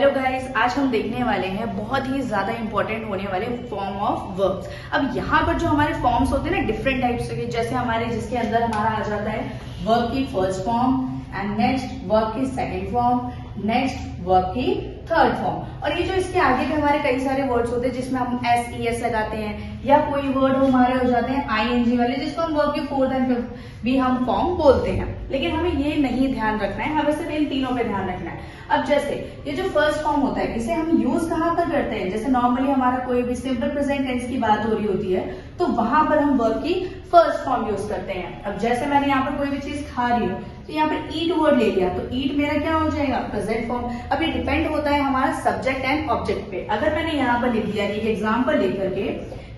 Hello guys, आज हम देखने वाले हैं बहुत ही ज्यादा इंपॉर्टेंट होने वाले फॉर्म ऑफ वर्ब्स। अब यहाँ पर जो हमारे फॉर्म्स होते हैं ना डिफरेंट टाइप्स के, जैसे हमारे जिसके अंदर हमारा आ जाता है वर्ब की first form and next verb की सेकंड फॉर्म, नेक्स्ट वर्ब की थर्ड फॉर्म। और ये जो इसके आगे भी हमारे कई सारे वर्ड्स होते हैं जिसमें हम एस लगाते हैं, या कोई वर्ड हमारे हो जाते हैं आईएनजी वाले जिसको हम वर्ब की फोर्थ एंड फिफ्थ भी हम फॉर्म बोलते हैं। लेकिन हमें ये नहीं ध्यान रखना है, हमें सिर्फ इन तीनों पे ध्यान रखना है। अब जैसे ये जो फर्स्ट फॉर्म होता है इसे हम यूज कहाँ पर करते हैं, जैसे नॉर्मली हमारा कोई भी सिंपल प्रेजेंट टेंस की बात हो रही होती है तो वहां पर हम वर्ब की फर्स्ट फॉर्म यूज करते हैं। अब जैसे मैंने यहाँ पर कोई भी चीज खा रही हूँ तो यहाँ पर ईट वर्ड ले लिया तो ईट मेरा क्या हो जाएगा, प्रेजेंट फॉर्म। अब ये डिपेंड होता है हमारा सब्जेक्ट एंड ऑब्जेक्ट पे। अगर मैंने यहाँ पर लिख दिया एक एग्जाम्पल लेकर के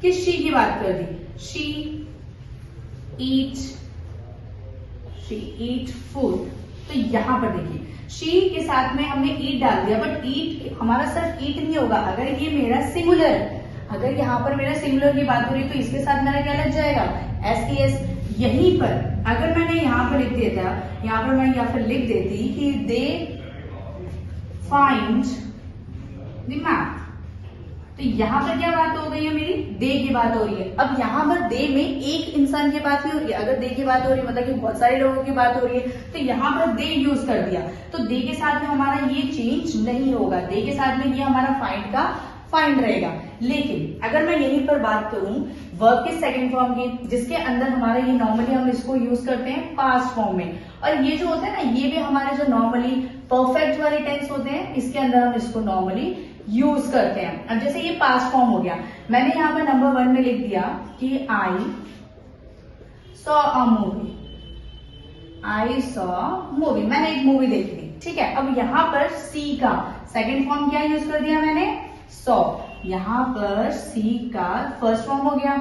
कि शी की बात कर दी, शी ईट फूड, तो यहाँ पर देखिए शी के साथ में हमने ईट डाल दिया, बट ईट हमारा सिर्फ ईट नहीं होगा। अगर ये मेरा सिंगुलर, अगर यहाँ पर मेरा सिंगुलर की बात हो रही है तो इसके साथ मेरा क्या लग जाएगा, एस। यहीं पर अगर मैंने यहाँ पर लिख देता, यहाँ पर मैं यहाँ पर लिख देती कि दे फाइंड द मैप, तो यहाँ पर क्या बात हो गई है, मेरी दे की बात हो रही है। अब यहाँ पर दे में एक इंसान की बात नहीं हो रही है, अगर दे की बात हो रही है मतलब कि बहुत सारे लोगों की बात हो रही है तो यहाँ पर दे यूज कर दिया, तो दे के साथ में हमारा ये चेंज नहीं होगा, दे के साथ में ये हमारा फाइंड का फाइंड रहेगा। लेकिन अगर मैं यहीं पर बात करूं वर्ब के सेकंड फॉर्म की, जिसके अंदर हमारा ये नॉर्मली हम इसको यूज करते हैं पास्ट फॉर्म में, और ये जो होता है ना ये भी हमारे जो नॉर्मली परफेक्ट वाले टेंस होते हैं इसके अंदर हम इसको नॉर्मली यूज करते हैं। अब जैसे ये पास्ट फॉर्म हो गया, मैंने यहाँ पर नंबर 1 में लिख दिया कि I saw a movie, I saw movie, मैंने एक मूवी देखी थी, ठीक है। अब यहाँ पर सी का सेकंड फॉर्म क्या यूज कर दिया मैंने, सॉ। यहाँ पर सी का फर्स्ट फॉर्म हो गया,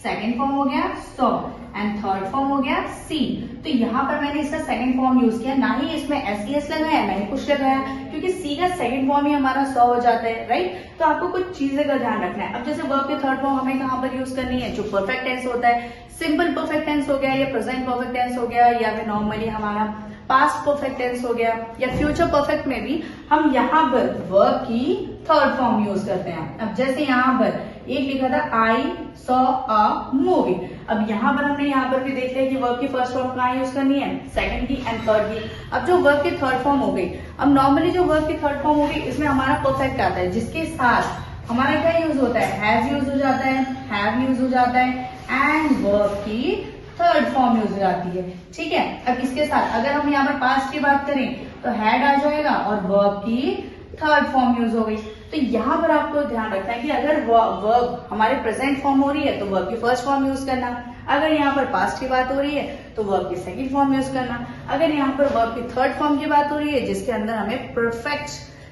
सेकंड फॉर्म हो गया सॉ, एंड थर्ड फॉर्म हो गया सी। तो यहाँ पर मैंने इसका सेकंड फॉर्म यूज किया, ना ही इसमें एस लगाया ना ही कुछ लगाया, क्योंकि सी का सेकंड फॉर्म ही हमारा सॉ हो जाता है, राइट। तो आपको कुछ चीजें का ध्यान रखना है। अब जैसे वर्ब के थर्ड फॉर्म हमें कहाँ पर यूज करनी है, जो परफेक्ट टेंस होता है, सिंपल परफेक्ट टेंस हो गया या प्रेजेंट परफेक्ट टेंस हो गया, या फिर नॉर्मली हमारा पास्ट परफेक्ट टेंस हो गया, या फ्यूचर परफेक्ट में भी हम यहाँ पर वर्ब की थर्ड फॉर्म यूज करते हैं। अब जैसे यहाँ पर एक लिखा था आई सॉ अ मूवी, अब यहाँ पर हमने यहाँ पर भी देख लिया कि वर्ब की फर्स्ट फॉर्म कहाँ यूज करनी है, सेकंड की एंड थर्ड की। अब जो वर्ब की थर्ड फॉर्म हो गई, अब नॉर्मली जो वर्ब की थर्ड फॉर्म हो गई इसमें हमारा परफेक्ट आता है, जिसके साथ हमारा क्या यूज होता है, हैज यूज हो जाता है, हैव यूज हो जाता है, एंड वर्ब की थर्ड फॉर्म यूज हो जाती है, ठीक है। अब इसके साथ अगर हम यहाँ पर पास्ट की बात करें तो हैड आ जाएगा और वर्ब की थर्ड फॉर्म यूज हो गई। तो यहाँ पर आपको ध्यान रखना है कि अगर वर्ब हमारे प्रेजेंट फॉर्म हो रही है तो वर्ब की फर्स्ट फॉर्म यूज करना, अगर यहाँ पर पास्ट की बात हो रही है तो वर्ब की सेकंड फॉर्म यूज करना, अगर यहाँ पर वर्ब की थर्ड फॉर्म की बात हो रही है जिसके अंदर हमें परफेक्ट,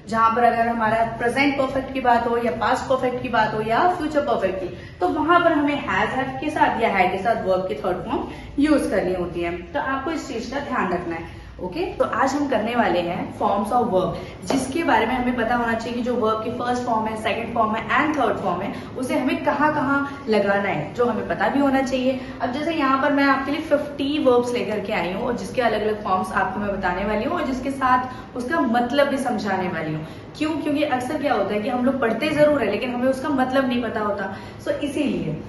जहां पर अगर हमारा प्रेजेंट परफेक्ट की बात हो या पास्ट परफेक्ट की बात हो या फ्यूचर परफेक्ट की, तो वहां पर हमें हैव के साथ या हैड के साथ वर्ब की थर्ड फॉर्म यूज करनी होती है। तो आपको इस चीज का ध्यान रखना है, ओके। तो आज हम करने वाले हैं फॉर्म्स ऑफ वर्ब, जिसके बारे में हमें पता होना चाहिए कि जो वर्ब की फर्स्ट फॉर्म है, सेकंड फॉर्म है एंड थर्ड फॉर्म है उसे हमें कहाँ कहाँ लगाना है, जो हमें पता भी होना चाहिए। अब जैसे यहाँ पर मैं आपके लिए 50 वर्ब्स लेकर के आई हूँ और जिसके अलग अलग फॉर्म्स आपको मैं बताने वाली हूँ और जिसके साथ उसका मतलब भी समझाने वाली हूँ। क्यों, क्योंकि अक्सर क्या होता है कि हम लोग पढ़ते जरूर है लेकिन हमें उसका मतलब नहीं पता होता, सो इसीलिए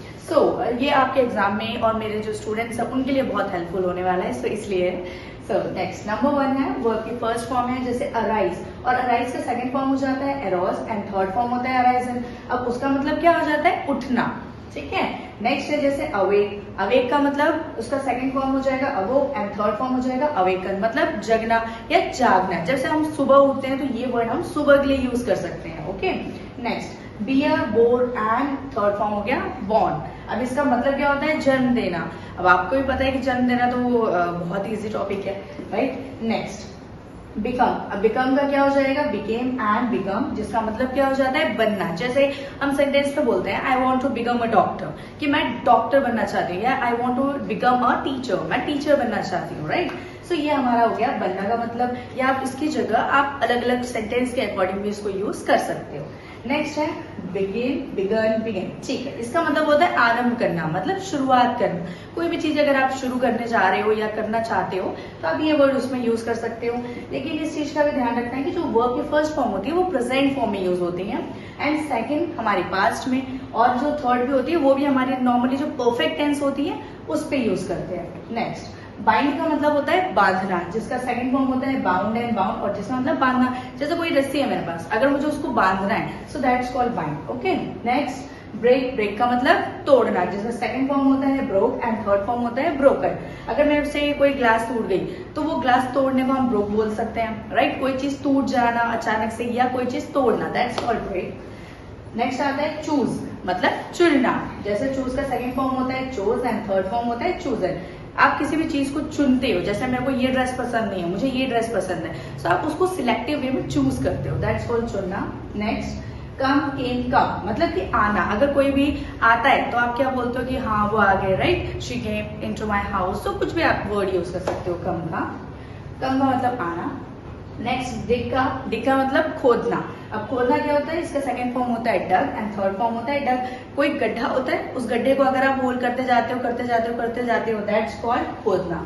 ये आपके एग्जाम में और मेरे जो स्टूडेंट्स हैं उनके लिए बहुत हेल्पफुल होने वाला है, सो इसलिए। नेक्स्ट नंबर 1 है वर्ब की फर्स्ट फॉर्म है जैसे अराइज, और अराइज का सेकंड फॉर्म हो जाता है एरोज एंड थर्ड फॉर्म होता है अराइजन। अब उसका मतलब क्या हो जाता है, उठना, ठीक है। नेक्स्ट है जैसे अवेक, अवेक का मतलब उसका सेकंड फॉर्म हो जाएगा अवोक एंड थर्ड फॉर्म हो जाएगा अवेकन, मतलब जगना या जागना। जैसे हम सुबह उठते हैं तो ये वर्ड हम सुबह के लिए यूज कर सकते हैं, okay. Next bear, born and third form हो गया बॉर्न। अब इसका मतलब क्या होता है, जन्म देना। अब आपको भी पता है कि जन्म देना तो बहुत इजी टॉपिक है, राइट। नेक्स्ट बिकम, अब बिकम का क्या हो जाएगा, बिकेम एंड बिकम, जिसका मतलब क्या हो जाता है, बनना। जैसे हम सेंटेंस पे बोलते हैं I want to become a doctor, कि मैं डॉक्टर बनना चाहती हूँ, या I want to become a teacher, मैं टीचर बनना चाहती हूँ, राइट। सो ये हमारा हो गया बनना का मतलब, या आप इसकी जगह आप अलग अलग सेंटेंस के अकॉर्डिंग भी इसको यूज कर सकते हो। नेक्स्ट है बिगिन, बिगन, बिगिन। ठीक है, इसका मतलब होता है आरंभ करना, मतलब शुरुआत करना। कोई भी चीज अगर आप शुरू करने जा रहे हो या करना चाहते हो तो आप ये वर्ड उसमें यूज कर सकते हो। लेकिन इस चीज का भी ध्यान रखना है कि जो वर्ब की फर्स्ट फॉर्म होती है वो प्रेजेंट फॉर्म में यूज होती है, एंड सेकंड हमारी पास्ट में, और जो थर्ड भी होती है वो भी हमारी नॉर्मली जो परफेक्ट टेंस होती है उस पर यूज करते हैं। नेक्स्ट बाइंड का मतलब होता है बांधना, जिसका सेकंड फॉर्म होता है बाउंड एंड बाउंड, और जिसका मतलब बांधना। जैसे कोई रस्सी है मेरे पास, अगर मुझे उसको बांधना है so that's called bind. Okay, next break, break का मतलब तोड़ना, जिसका सेकंड फॉर्म होता है ब्रोक एंड थर्ड फॉर्म होता है ब्रोकन। अगर मेरे से कोई ग्लास टूट गई तो वो ग्लास तोड़ने को हम ब्रोक बोल सकते हैं, राइट। कोई चीज टूट जाना अचानक से या कोई चीज तोड़ना, दैट्स कॉल्ड ब्रेक। नेक्स्ट आता है चूज, मतलब चुनना। जैसे चूज का सेकंड फॉर्म होता है चूज एंड थर्ड फॉर्म होता है चूजन। आप किसी भी चीज को चुनते हो, जैसे मेरे को ये ड्रेस पसंद नहीं है, मुझे ये ड्रेस पसंद है, सो आप उसको सिलेक्टिव वे में चूज करते हो, दैट्स कॉल्ड चुनना। नेक्स्ट कम, केम, कम, मतलब कि आना। अगर कोई भी आता है तो आप क्या बोलते हो कि हाँ वो आ गए, right, she came into my house. तो कुछ भी आप वर्ड यूज कर सकते हो कम का। कम का मतलब आना। नेक्स्ट डिग का, डिग का मतलब खोदना। अब खोदना क्या होता है, इसका सेकंड फॉर्म होता है डग एंड थर्ड फॉर्म होता है डग। कोई गड्ढा होता है, उस गड्ढे को अगर आप होल करते जाते हो करते जाते हो करते जाते हो, दैट्स कॉल्ड खोदना।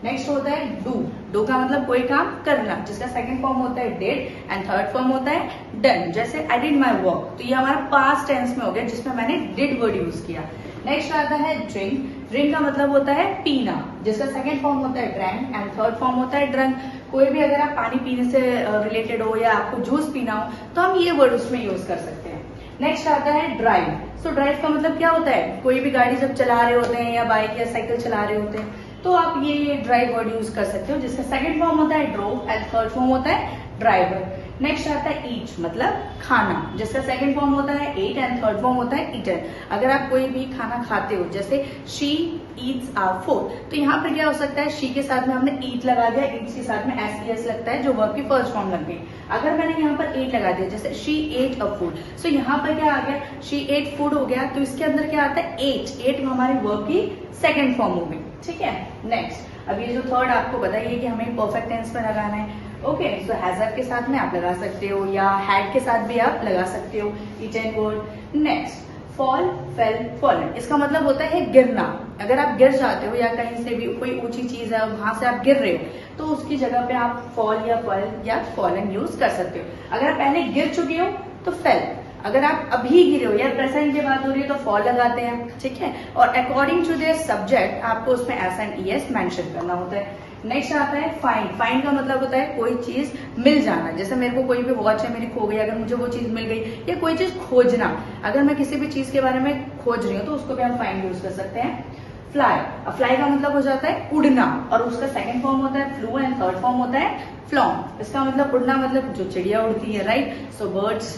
नेक्स्ट होता है डू, डू का मतलब कोई काम करना, जिसका सेकंड फॉर्म होता है डिड एंड थर्ड फॉर्म होता है डन। जैसे आई डिड माई वर्क, तो ये हमारा पास्ट टेंस में हो गया जिसमें मैंने डिड वर्ड यूज किया। नेक्स्ट आता है ड्रिंक, ड्रिंक का मतलब होता है पीना, जिसका सेकंड फॉर्म होता है ड्रैंक एंड थर्ड फॉर्म होता है ड्रंक। कोई भी अगर आप पानी पीने से रिलेटेड हो या आपको जूस पीना हो तो हम ये वर्ड उसमें यूज कर सकते हैं। नेक्स्ट आता है ड्राइव। सो ड्राइव का मतलब क्या होता है, कोई भी गाड़ी जब चला रहे होते हैं या बाइक या साइकिल चला रहे होते हैं तो आप ये ड्राइव वर्ड यूज कर सकते हो, जिसका सेकंड फॉर्म होता है ड्रोव एंड थर्ड फॉर्म होता है ड्राइवर। नेक्स्ट आता है ईट, मतलब खाना, जिसका सेकंड फॉर्म होता है एट एंड थर्ड फॉर्म होता है ईटन। अगर आप कोई भी खाना खाते हो, जैसे शी ईट्स आवर फूड, तो यहाँ पर क्या हो सकता है, शी के साथ में हमने ईट लगा दिया, ईट्स के साथ में एस लगता है जो वर्ब की फर्स्ट फॉर्म लग गई। अगर मैंने यहाँ पर एट लगा दिया, जैसे शी एट अ फूड, सो यहाँ पर क्या आ गया, शी एट फूड हो गया, तो इसके अंदर क्या आता है एट, एट हमारी वर्ब की सेकंड फॉर्म हो गई। ठीक है, नेक्स्ट अब ये जो थर्ड आपको बताइए कि हमें परफेक्ट टेंस में लगाना है। ओके, सो हैजर के साथ में आप लगा सकते हो या हैड के साथ भी आप लगा सकते हो eaten word. Next fall, fell, fallen, इसका मतलब होता है गिरना। अगर आप गिर जाते हो या कहीं से भी कोई ऊंची चीज है वहां से आप गिर रहे हो तो उसकी जगह पे आप फॉल या फॉल या फॉलन यूज कर सकते हो। अगर आप पहले गिर चुके हो तो फेल, अगर आप अभी गिरे हो या प्रेजेंट की बात हो रही है तो फॉल लगाते हैं। ठीक है, और अकॉर्डिंग टू देयर सब्जेक्ट आपको उसमें एस एंड ईएस मेंशन करना होता है। नेक्स्ट आता है फाइंड, फाइंड का मतलब होता है कोई चीज मिल जाना। जैसे मेरे को कोई भी वॉच है मेरी खो गई, अगर मुझे वो चीज मिल गई, या कोई चीज खोजना, अगर मैं किसी भी चीज के बारे में खोज रही हूँ तो उसको भी हम फाइंड यूज कर सकते हैं। फ्लाई, अब फ्लाई का मतलब हो जाता है उड़ना, और उसका सेकंड फॉर्म होता है फ्लू एंड थर्ड फॉर्म होता है फ्लॉन। इसका मतलब उड़ना, मतलब जो चिड़िया उड़ती है, राइट, सो बर्ड्स।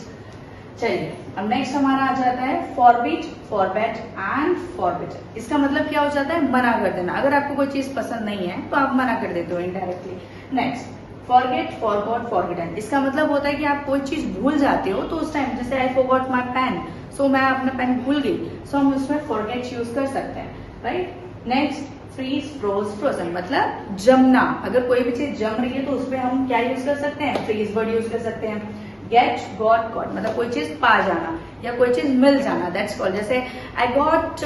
चलिए अब नेक्स्ट हमारा आ जाता है फॉरबिड, फॉरबेट एंड फॉरबिड। इसका मतलब क्या हो जाता है, मना कर देना। अगर आपको कोई चीज पसंद नहीं है तो आप मना कर देते हो indirectly. Next forget, forgot, forgotten, इसका मतलब होता है कि आप कोई चीज भूल जाते हो तो उस टाइम, जैसे आई फॉरगॉट माय पेन, सो मैं अपना पेन भूल गई, सो हम उसमें फॉरगेट यूज कर सकते हैं, right. Next freeze, froze, frozen, मतलब जमना। अगर कोई भी चीज जम रही है तो उसमें हम क्या यूज कर सकते हैं, फ्रीज वर्ड यूज कर सकते हैं। गेट, गॉट, गॉट, मतलब कोई चीज पा जाना या कोई चीज मिल जाना, दैट्स कॉल्ड। जैसे आई गॉट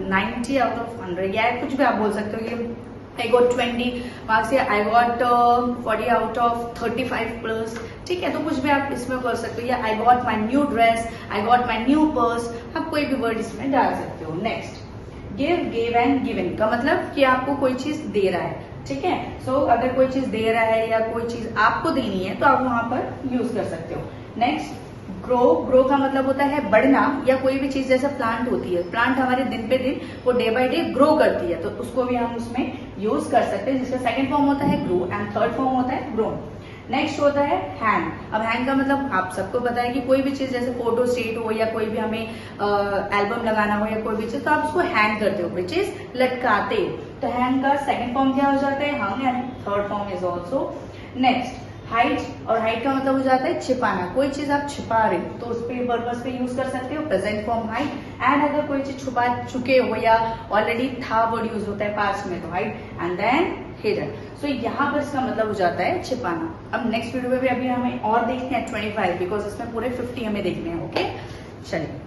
90 आउट ऑफ 100, या कुछ भी आप बोल सकते हो कि आई गॉट 20 मार्क्स, या I got 40 out of 35 plus. ठीक है, तो कुछ भी आप इसमें कर सकते हो, या I got my new dress, I got my new purse, आप कोई भी वर्ड इसमें डाल सकते हो। Next give, give and given का मतलब कि आपको कोई चीज दे रहा है। ठीक है, सो अगर कोई चीज दे रहा है या कोई चीज आपको देनी है तो आप वहां पर यूज कर सकते हो। नेक्स्ट ग्रो, ग्रो का मतलब होता है बढ़ना, या कोई भी चीज जैसे प्लांट होती है, प्लांट हमारे दिन पे दिन वो डे बाय डे ग्रो करती है, तो उसको भी हम उसमें यूज कर सकते हैं, जिसका सेकंड फॉर्म होता है ग्रो एंड थर्ड फॉर्म होता है ग्रोन। नेक्स्ट होता है हैंग। अब हैंग का मतलब आप सबको पता है कि कोई भी चीज जैसे फोटो स्टेट हो या कोई भी हमें एल्बम लगाना हो या कोई भी चीज, तो आप उसको हैंग करते हो, विच इज लटकाते हो। तो हैंग का सेकंड फॉर्म क्या हो जाता है, hung, and third form is also. Next hide, और हाइड का मतलब हो जाता है छिपाना, कोई चीज आप छिपा रहे हो तो उस पे पर्पस पे यूज कर सकते हो प्रेजेंट फॉर्म हाइड। एंड अगर कोई चीज छुपा चुके हो या ऑलरेडी था वर्ड यूज होता है पास्ट में तो हाइड, एंड देन हिडन। सो यहाँ पर इसका मतलब हो जाता है छिपाना। अब नेक्स्ट वीडियो में भी अभी हमें और देखते हैं 25, बिकॉज इसमें पूरे 50 हमें देखने हैं। ओके चलिए,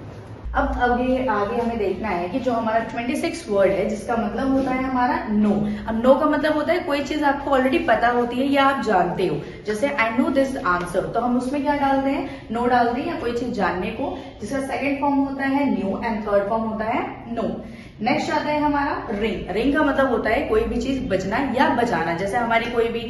अब आगे हमें देखना है कि जो हमारा 26 वर्ड है जिसका मतलब होता है हमारा नो। अब नो का मतलब होता है कोई चीज आपको ऑलरेडी पता होती है या आप जानते हो, जैसे आई नो दिस आंसर, तो हम उसमें क्या डालते हैं, नो डालते हैं या कोई चीज जानने को, जिसका सेकंड फॉर्म होता है न्यू एंड थर्ड फॉर्म होता है नो। नेक्स्ट आता है हमारा रिंग। रिंग का मतलब होता है कोई भी चीज बजना या बजाना, जैसे हमारी कोई भी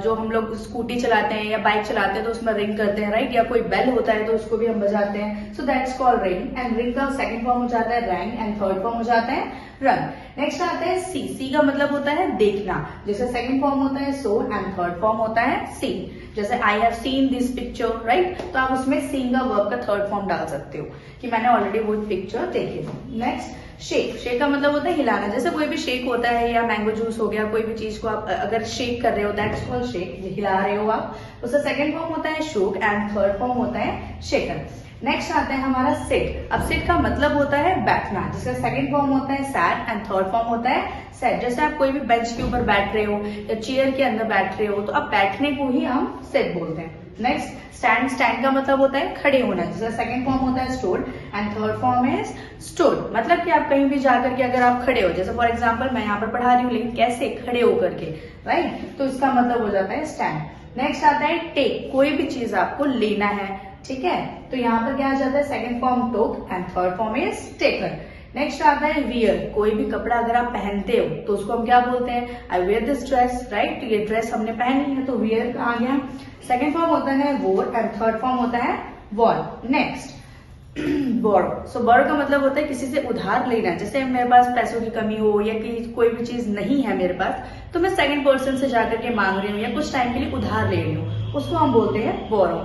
जो हम लोग स्कूटी चलाते हैं या बाइक चलाते हैं तो उसमें रिंग करते हैं, राइट, या कोई बेल होता है तो उसको भी हम बजाते हैं, सो that's called ring. And ring का सेकंड फॉर्म हो जाता है रैंग एंड थर्ड फॉर्म हो जाता है रंग। नेक्स्ट आता है सी। सी का मतलब होता है देखना, जैसे सेकंड फॉर्म होता है सो एंड थर्ड फॉर्म होता है सी। जैसे I have seen this picture, right, तो आप उसमें सीन का वर्ब का थर्ड फॉर्म डाल सकते हो कि मैंने ऑलरेडी वो पिक्चर देखी थी। Next shake. शेक का मतलब होता है हिलाना, जैसे कोई भी शेक होता है या मैंगो जूस हो गया, कोई भी चीज को आप अगर शेक कर रहे हो दैट्स कॉल्ड शेक, हिला रहे हो आप, उसका सेकंड फॉर्म होता है शोक एंड थर्ड फॉर्म होता है शेकन। नेक्स्ट आता है हमारा सिट। अब सिट का मतलब होता है बैठना, जिसका सेकंड फॉर्म होता है सैट एंड थर्ड फॉर्म होता है सेट। जैसे आप कोई भी बेंच के ऊपर बैठ रहे हो या चेयर के अंदर बैठ रहे हो तो आप बैठने को ही हम सिट बोलते हैं। Next stand. स्टैंड का मतलब होता है खड़े होना, जिसका सेकंड फॉर्म होता है stood and third form is stood. मतलब कि आप कहीं भी जाकर के अगर आप खड़े हो, जैसे फॉर एग्जांपल मैं यहाँ पर पढ़ा रही हूँ लेकिन कैसे, खड़े होकर के, राइट, तो इसका मतलब हो जाता है स्टैंड। नेक्स्ट आता है टेक। कोई भी चीज आपको लेना है, ठीक है, तो यहाँ पर क्या आ जाता है second form took and third form is taken. Next आता है वियर। कोई भी कपड़ा अगर आप पहनते हो तो उसको हम क्या बोलते हैं, आई वेयर दिस ड्रेस, राइट, तो ये ड्रेस हमने पहनी है तो वियर आ गया। सेकंड फॉर्म होता है वोर एंड थर्ड फॉर्म होता है वॉर। नेक्स्ट बोरो। सो बोरो का मतलब होता है किसी से उधार लेना, जैसे मेरे पास पैसों की कमी हो या कि कोई भी चीज नहीं है मेरे पास तो मैं सेकंड पर्सन से जाकर के मांग रही हूँ या कुछ टाइम के लिए उधार ले रही हूँ, उसको हम बोलते हैं बोरो,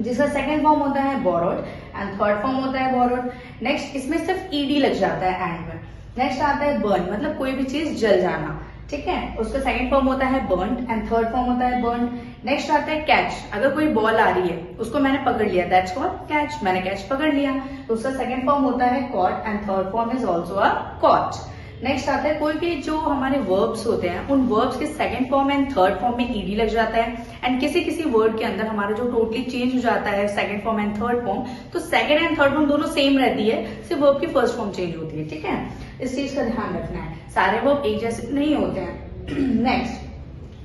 जिसका सेकंड फॉर्म होता है बोरोड एंड थर्ड फॉर्म होता है बोरोड। नेक्स्ट इसमें सिर्फ ईडी लग जाता है एंड में। नेक्स्ट आता है बर्न, मतलब कोई भी चीज जल जाना, ठीक है, उसका सेकंड फॉर्म होता है बर्न एंड थर्ड फॉर्म होता है बर्न। नेक्स्ट आता है कैच। अगर कोई बॉल आ रही है उसको मैंने पकड़ लिया दैट्स कॉल्ड कैच, मैंने कैच पकड़ लिया, तो उसका सेकंड फॉर्म होता है caught and third form is also a caught. Next आता है कोई भी जो हमारे वर्ब्स होते हैं उन वर्ब्स के second form and third form में ईडी लग जाता है, एंड किसी किसी वर्ड के अंदर हमारा जो टोटली चेंज हो जाता है second form and third form, तो सेकंड एंड थर्ड फॉर्म दोनों सेम रहती है, सिर्फ वर्ब की फर्स्ट फॉर्म चेंज होती है, ठीक है, इस चीज का ध्यान रखना है, सारे वर्ब एक जैसे नहीं होते हैं। नेक्स्ट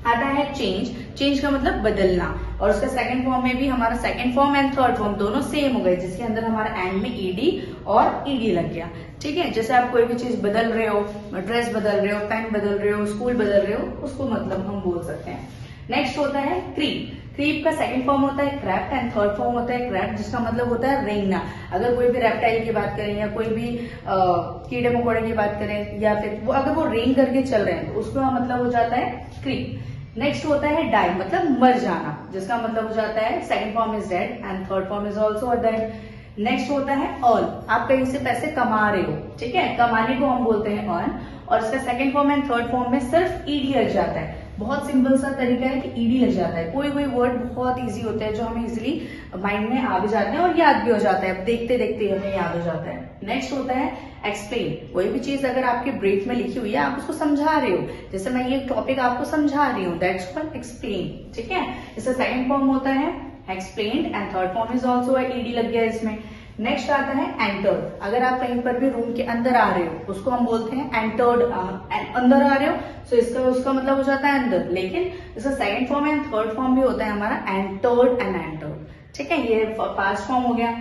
आता है चेंज। चेंज का मतलब बदलना, और उसका सेकंड फॉर्म में भी हमारा second form and third form दोनों सेम हो गए, जिसके अंदर हमारा एंड में ईडी और ईडी लग गया, ठीक है। जैसे आप कोई भी चीज बदल रहे हो, ड्रेस बदल रहे हो, पेन बदल रहे हो, स्कूल बदल रहे हो, उसको मतलब हम बोल सकते हैं। नेक्स्ट होता है क्रीप। क्रीप का सेकंड फॉर्म होता है क्रैप्ट एंड थर्ड फॉर्म होता है क्रैप्ट, जिसका मतलब होता है रेंगना। अगर कोई भी रेप्टाइल की बात करें या कोई भी कीड़े मकोड़े की बात करें या फिर वो अगर वो रेंग करके चल रहे हैं तो उसका मतलब हो जाता है क्रीप। नेक्स्ट होता है डाई, मतलब मर जाना, जिसका मतलब हो जाता है second form is dead and third form is also dead. Next होता है अर्न। आप कहीं से पैसे कमा रहे हो, ठीक है, कमाने को हम बोलते हैं अर्न, और इसका second form and third form में सिर्फ ईडी लग जाता है। बहुत सिंपल सा तरीका है कि ईडी लग जाता है। कोई कोई वर्ड बहुत इजी होते हैं जो हमें इजीली माइंड में आ भी जाते हैं और याद भी हो जाता है, देखते देखते हमें याद हो जाता है। नेक्स्ट होता है एक्सप्लेन। कोई भी चीज अगर आपके ब्रीफ में लिखी हुई है आप उसको समझा रहे हो, जैसे मैं ये टॉपिक आपको समझा रही हूँ दैट्स कॉल्ड एक्सप्लेन, ठीक है। इसका सेकंड फॉर्म होता है explained and third form is also ED लग गया इसमें। नेक्स्ट आता है एंटर्ड। अगर आप कहीं पर भी रूम के अंदर आ रहे हो उसको हम बोलते हैं एंटर्ड, अंदर आ रहे हो, सो इसका उसका मतलब हो जाता है अंदर, लेकिन इसका second form and third form भी होता है हमारा एंटर्ड एंड एंटर्ड, ठीक है, ये पास्ट फॉर्म हो गया।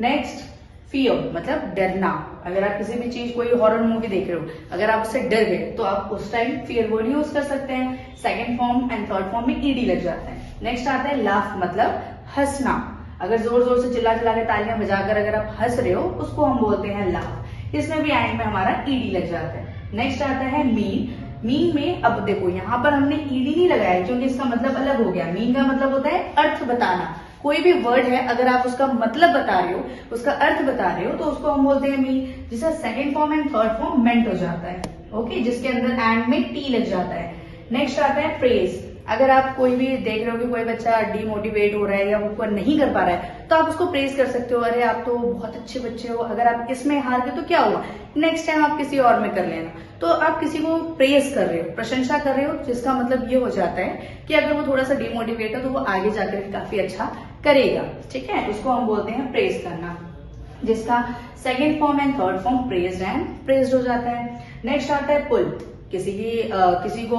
नेक्स्ट फियर, मतलब डरना। अगर आप किसी भी चीज कोई हॉरर मूवी देख रहे हो, अगर आप उससे डर गए तो आप उस टाइम फियर वर्ड यूज कर सकते हैं, second form and third form में ईडी लग जाता है। नेक्स्ट आता है लाफ, मतलब हंसना। अगर जोर जोर से चिल्ला चिल्ला के तालियां बजाकर अगर आप हंस रहे हो उसको हम बोलते हैं लाफ, इसमें भी एंड में हमारा ईडी लग जाता है। नेक्स्ट आता है मीन। मीन में अब देखो यहाँ पर हमने ईडी नहीं लगाया क्योंकि इसका मतलब अलग हो गया। मीन का मतलब होता है अर्थ बताना। कोई भी वर्ड है अगर आप उसका मतलब बता रहे हो, उसका अर्थ बता रहे हो, तो उसको हम बोलते हैं मीन, जिसका second form and third form meant हो जाता है, ओके, जिसके अंदर एंड में टी लग जाता है। नेक्स्ट आता है प्रेज। अगर आप कोई भी देख रहे हो कि कोई बच्चा डीमोटिवेट हो रहा है या वो नहीं कर पा रहा है, तो आप उसको प्रेज कर सकते हो, अरे आप तो बहुत अच्छे बच्चे हो, अगर आप इसमें हार गए तो क्या हुआ, नेक्स्ट टाइम आप किसी और में कर लेना। तो आप किसी को प्रेज कर रहे हो, प्रशंसा कर रहे हो, जिसका मतलब ये हो जाता है कि अगर वो थोड़ा सा डिमोटिवेट है तो वो आगे जाकर काफी अच्छा करेगा। ठीक है, उसको हम बोलते हैं प्रेज करना, जिसका second form and third form praised and praised हो जाता है। नेक्स्ट आता है पुल, किसी को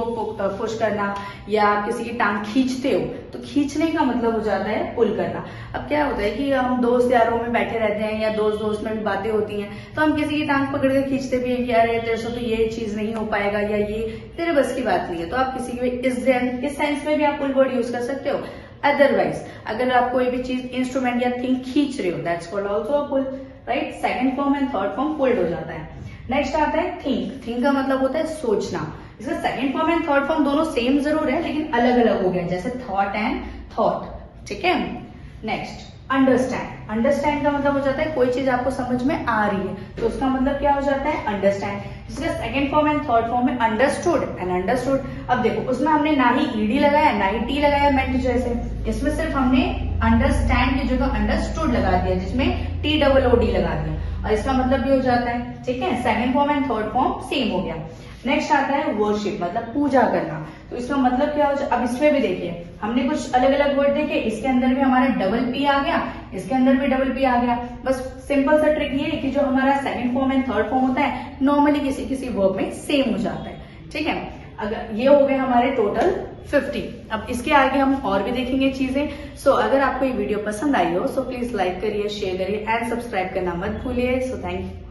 पुश करना या किसी की टांग खींचते हो तो खींचने का मतलब हो जाता है पुल करना। अब क्या होता है कि हम दोस्त यारों में बैठे रहते हैं या दोस्त में भी बातें होती हैं, तो हम किसी की टांग पकड़ कर खींचते भी हैं कि अरे तेरे से तो ये चीज नहीं हो पाएगा या ये तेरे बस की बात नहीं है, तो आप किसी की इस सेंस में भी आप पुल वर्ड यूज कर सकते हो। अदरवाइज अगर आप कोई भी चीज इंस्ट्रूमेंट या थिंग खींच रहे हो, that's called also a pull, right. Second form and third form pulled हो जाता है। नेक्स्ट आता है थिंक का मतलब होता है सोचना। इसका second form and third form दोनों सेम जरूर है लेकिन अलग अलग हो गया, जैसे थॉट एंड थॉट, ठीक है। नेक्स्ट अंडरस्टैंड का मतलब हो जाता है कोई चीज आपको समझ में आ रही है, तो उसका मतलब क्या हो जाता है अंडरस्टैंड। जिसका second form and third form में अंडरस्टूड। अब देखो उसमें हमने ना ही ईडी लगाया ना ही टी लगाया मेंट जैसे, इसमें सिर्फ हमने अंडरस्टैंड की जगह अंडरस्टूड लगा दिया, जिसमें टी डबल ओ डी लगा दिया, और इसका मतलब भी हो जाता है, ठीक है। Second form and third form same हो गया। नेक्स्ट आता है वर्शिप, मतलब पूजा करना, तो इसका मतलब क्या हो जाए, अब इसमें भी देखिए हमने कुछ अलग अलग वर्ड देखे, इसके अंदर भी हमारा डबल पी आ गया, इसके अंदर भी डबल पी आ गया। बस सिंपल सा ट्रिक ये है कि जो हमारा second form and third form होता है नॉर्मली किसी किसी वर्ब में सेम हो जाता है, ठीक है। अगर ये हो गए हमारे टोटल 50। अब इसके आगे हम और भी देखेंगे चीजें। सो अगर आपको ये वीडियो पसंद आई हो सो प्लीज लाइक करिए, शेयर करिए एंड सब्सक्राइब करना मत भूलिए। So thank you.